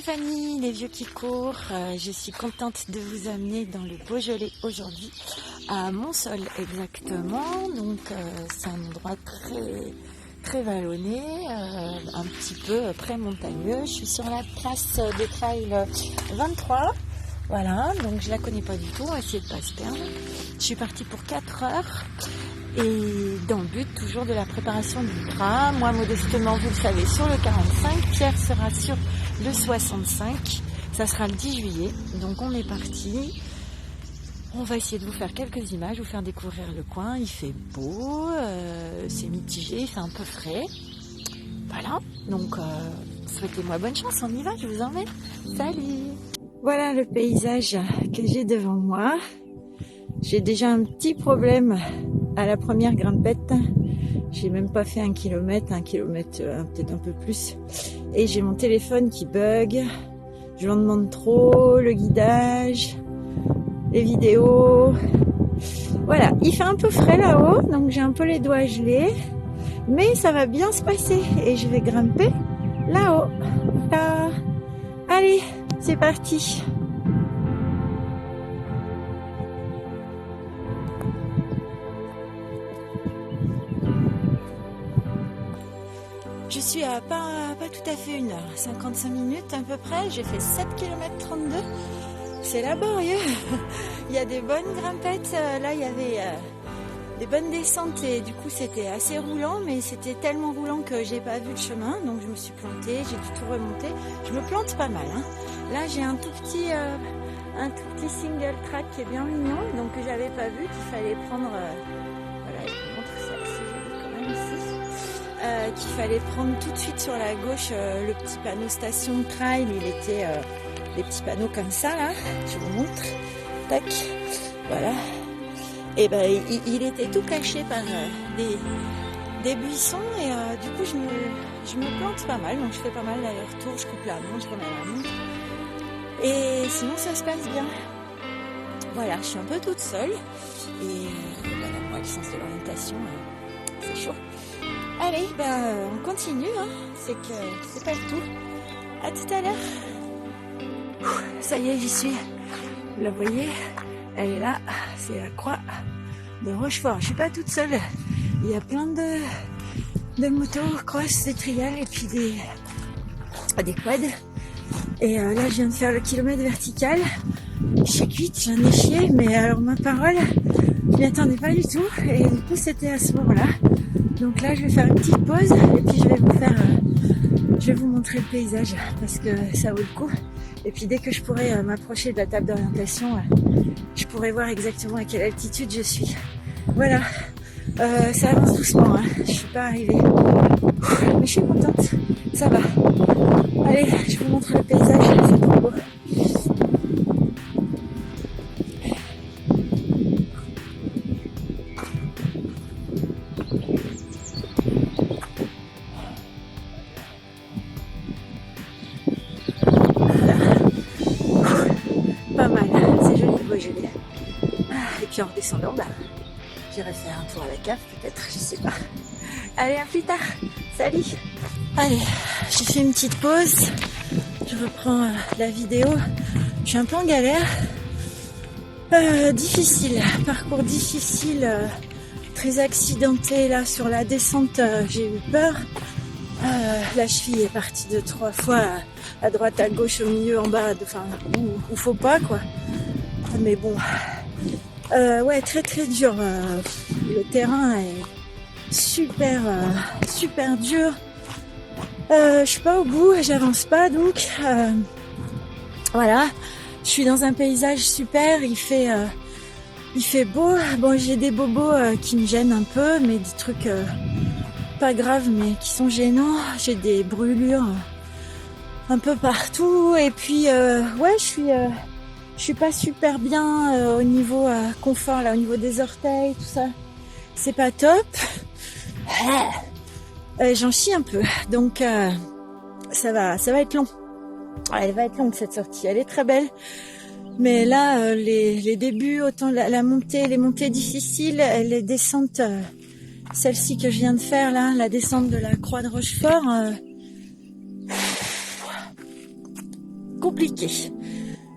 Stéphanie, les vieux qui courent. Je suis contente de vous amener dans le Beaujolais aujourd'hui, à Montsol exactement. Donc c'est un endroit très vallonné, un petit peu pré-montagneux. Je suis sur la place des trails 23. Voilà, donc je la connais pas du tout, on va essayer de pas se perdre. Je suis partie pour 4 heures. Et dans le but toujours de la préparation du train, moi modestement vous le savez sur le 45, Pierre sera sur le 65, ça sera le 10 juillet, donc on est parti. On va essayer de vous faire quelques images, vous faire découvrir le coin, il fait beau, c'est mitigé, il fait un peu frais. Voilà, donc souhaitez-moi bonne chance, on y va, je vous emmène. Salut! Voilà le paysage que j'ai devant moi. J'ai déjà un petit problème à la première grimpette. J'ai même pas fait 1 kilomètre, peut-être un peu plus. Et j'ai mon téléphone qui bug. Je lui en demande trop, le guidage, les vidéos. Voilà, il fait un peu frais là-haut, donc j'ai un peu les doigts gelés. Mais ça va bien se passer et je vais grimper là-haut. Allez, c'est parti. Je suis à pas tout à fait 1 heure, 55 minutes à peu près, j'ai fait 7 km 32, c'est laborieux, il y a des bonnes grimpettes, là il y avait des bonnes descentes et du coup c'était assez roulant, mais c'était tellement roulant que j'ai pas vu le chemin, donc je me suis plantée, j'ai dû tout remonter, je me plante pas mal, hein. Là j'ai un tout petit single track qui est bien mignon, donc que j'avais pas vu, qu'il fallait prendre, voilà je vous montre, c'est assez joli quand même ici. Qu'il fallait prendre tout de suite sur la gauche le petit panneau station trail, il était des petits panneaux comme ça là, je vous montre, tac, voilà, et ben il était tout caché par des buissons et du coup je me plante pas mal, donc je fais pas mal d'aller-retour, je coupe la montre, je remets la montre et sinon ça se passe bien. Voilà, je suis un peu toute seule et voilà, moi le sens de l'orientation c'est chaud. Allez, on continue, hein. C'est que c'est pas le tout. À tout à l'heure. Ça y est, j'y suis. Vous la voyez, elle est là. C'est la croix de Rochefort. Je suis pas toute seule. Il y a plein de motos, cross, des trials et puis des quads. Et là, je viens de faire le kilomètre vertical. Je suis cuite, j'en ai chié, mais alors ma parole, je m'y attendais pas du tout. Et du coup, c'était à ce moment-là. Donc là, je vais faire une petite pause et puis je vais vous montrer le paysage parce que ça vaut le coup. Et puis dès que je pourrai m'approcher de la table d'orientation, je pourrai voir exactement à quelle altitude je suis. Voilà, ça avance doucement, hein. Je suis pas arrivée, mais je suis contente, ça va. Allez, je vous montre le paysage, c'est trop beau. Et puis en redescendant, j'irai faire un tour à la cave, peut-être, je sais pas. Allez, à plus tard. Salut. Allez, j'ai fait une petite pause. Je reprends la vidéo. Je suis un peu en galère. Difficile, parcours difficile, très accidenté là sur la descente. J'ai eu peur. La cheville est partie 2-3 fois à droite, à gauche, au milieu, en bas, enfin où faut pas quoi. Mais bon. Ouais, très dur. Le terrain est super dur. Je suis pas au bout, j'avance pas donc. Voilà, je suis dans un paysage super. Il fait beau. Bon, j'ai des bobos qui me gênent un peu, mais des trucs pas graves, mais qui sont gênants. J'ai des brûlures un peu partout. Et puis ouais, je suis pas super bien au niveau confort, là, au niveau des orteils, tout ça. C'est pas top. J'en chie un peu. Donc, ça va être long. Elle va être longue, cette sortie. Elle est très belle. Mais là, les débuts, autant la montée, les montées difficiles, les descentes, celle-ci que je viens de faire, là, la descente de la Croix de Rochefort, compliqué.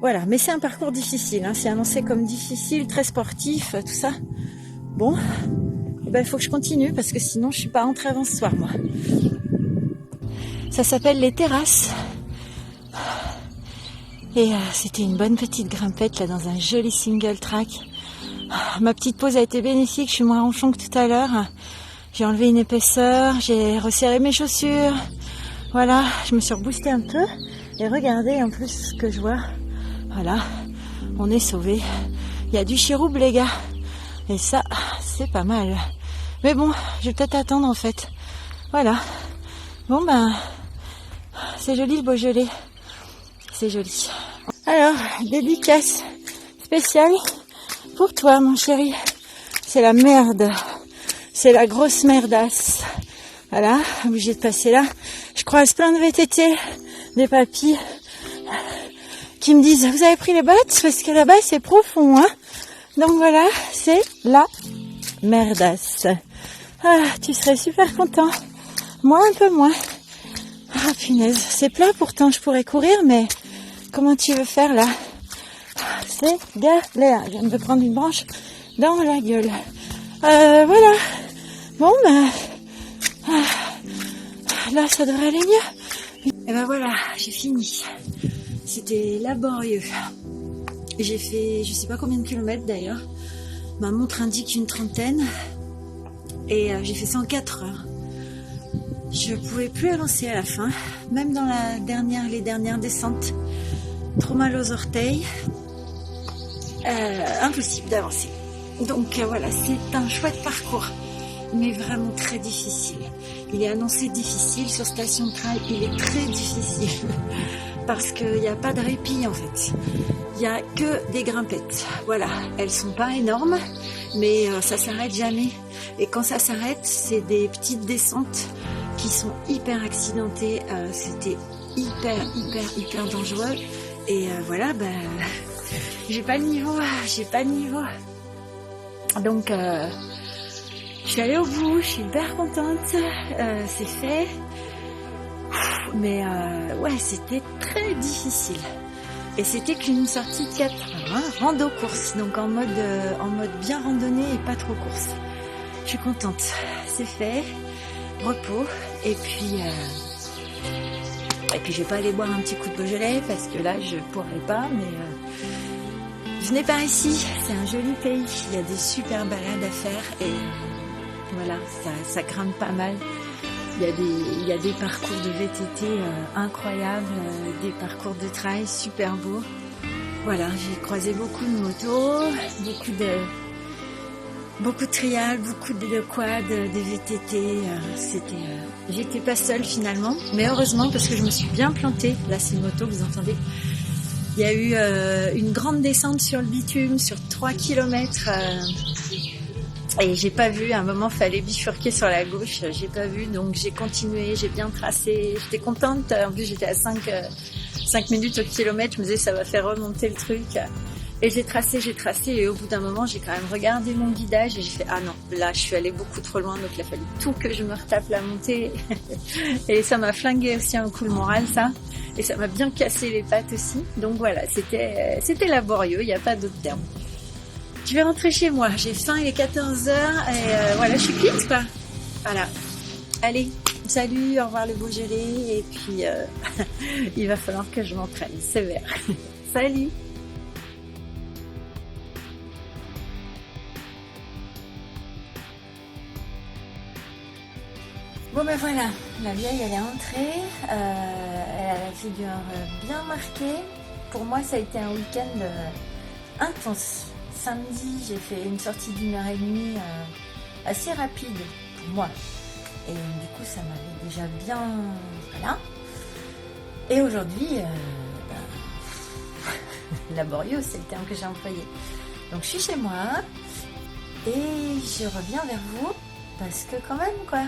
Voilà, mais c'est un parcours difficile, hein. C'est annoncé comme difficile, très sportif, tout ça. Bon, eh ben, il faut que je continue parce que sinon je suis pas rentrée avant ce soir, moi. Ça s'appelle les terrasses. Et c'était une bonne petite grimpette là dans un joli single track. Ma petite pause a été bénéfique, je suis moins ronchon que tout à l'heure. J'ai enlevé une épaisseur, j'ai resserré mes chaussures. Voilà, je me suis reboostée un peu. Et regardez en plus ce que je vois. Voilà, on est sauvés. Il y a du chiroub les gars. Et ça, c'est pas mal. Mais bon, je vais peut-être attendre en fait. Voilà. Bon ben, c'est joli le Beaujolais. C'est joli. Alors, dédicace spéciale pour toi mon chéri. C'est la merde. C'est la grosse merdasse. Voilà, obligé de passer là. Je croise plein de VTT, des papis qui me disent, vous avez pris les bottes parce que là-bas c'est profond, hein. Donc voilà, c'est la merdasse. Ah, tu serais super content. Moi un peu moins. Ah punaise, c'est plat pourtant, je pourrais courir, mais comment tu veux faire là? C'est galère. Je viens de me prendre une branche dans la gueule. Voilà. Bon ben, là ça devrait aller mieux. Et ben voilà, j'ai fini. C'était laborieux. J'ai fait, je sais pas combien de kilomètres d'ailleurs. Ma montre indique une trentaine. Et j'ai fait 104 heures. Je pouvais plus avancer à la fin. Même dans les dernières descentes. Trop mal aux orteils. Impossible d'avancer. Donc voilà, c'est un chouette parcours. Mais vraiment très difficile. Il est annoncé difficile sur Station de Trail. Il est très difficile. Parce qu'il n'y a pas de répit en fait. Il n'y a que des grimpettes. Voilà, elles sont pas énormes, mais ça s'arrête jamais. Et quand ça s'arrête, c'est des petites descentes qui sont hyper accidentées. C'était hyper dangereux. Et voilà, j'ai pas le niveau. Donc, je suis allée au bout, je suis hyper contente. C'est fait. Mais ouais, c'était très difficile. Et c'était qu'une sortie de 4 heures, hein, rando-course, donc en mode bien randonnée et pas trop course. Je suis contente, c'est fait, repos, et puis je vais pas aller boire un petit coup de Beaujolais parce que là je pourrais pas, mais venez par ici, c'est un joli pays, il y a des super balades à faire et voilà, ça grimpe pas mal. Il y a des parcours de VTT incroyables, des parcours de trail super beaux. Voilà, j'ai croisé beaucoup de motos, beaucoup de trials, beaucoup de quads, des VTT. J'étais pas seule finalement, mais heureusement parce que je me suis bien plantée. Là, c'est une moto, vous entendez. Il y a eu une grande descente sur le bitume, sur 3 kilomètres. Et j'ai pas vu, à un moment fallait bifurquer sur la gauche, j'ai pas vu, donc j'ai continué, j'ai bien tracé, j'étais contente, en plus j'étais à 5 minutes au kilomètre, je me disais ça va faire remonter le truc, et j'ai tracé, et au bout d'un moment j'ai quand même regardé mon guidage et j'ai fait ah non, là je suis allée beaucoup trop loin, donc il a fallu tout que je me retape la montée, et ça m'a flingué aussi un coup le moral ça, et ça m'a bien cassé les pattes aussi, donc voilà, c'était laborieux, il n'y a pas d'autre terme. Je vais rentrer chez moi, j'ai faim, il est 14h et voilà, je suis quitte quoi. Voilà. Allez, salut, au revoir le Beaujolais et puis il va falloir que je m'entraîne, sévère. Salut. Bon ben voilà, la vieille elle est rentrée, elle a la figure bien marquée. Pour moi ça a été un week-end intense. Samedi, j'ai fait une sortie d'1h30 assez rapide pour moi. Et du coup, ça m'avait déjà bien... Voilà. Et aujourd'hui, laborieux, c'est le terme que j'ai employé. Donc, je suis chez moi et je reviens vers vous parce que quand même, quoi,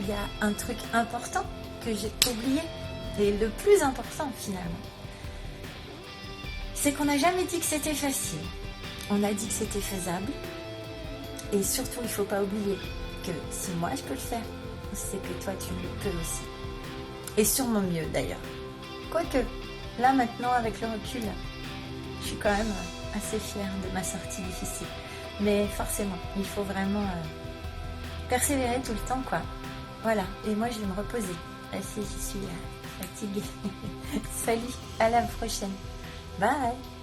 il y a un truc important que j'ai oublié. Et le plus important, finalement, c'est qu'on n'a jamais dit que c'était facile. On a dit que c'était faisable. Et surtout, il ne faut pas oublier que si moi je peux le faire, c'est que toi tu le peux aussi. Et sûrement mieux d'ailleurs. Quoique, là maintenant avec le recul, je suis quand même assez fière de ma sortie difficile. Mais forcément, il faut vraiment persévérer tout le temps, quoi. Voilà, et moi je vais me reposer. Là, si je suis fatiguée. Salut, à la prochaine. Bye.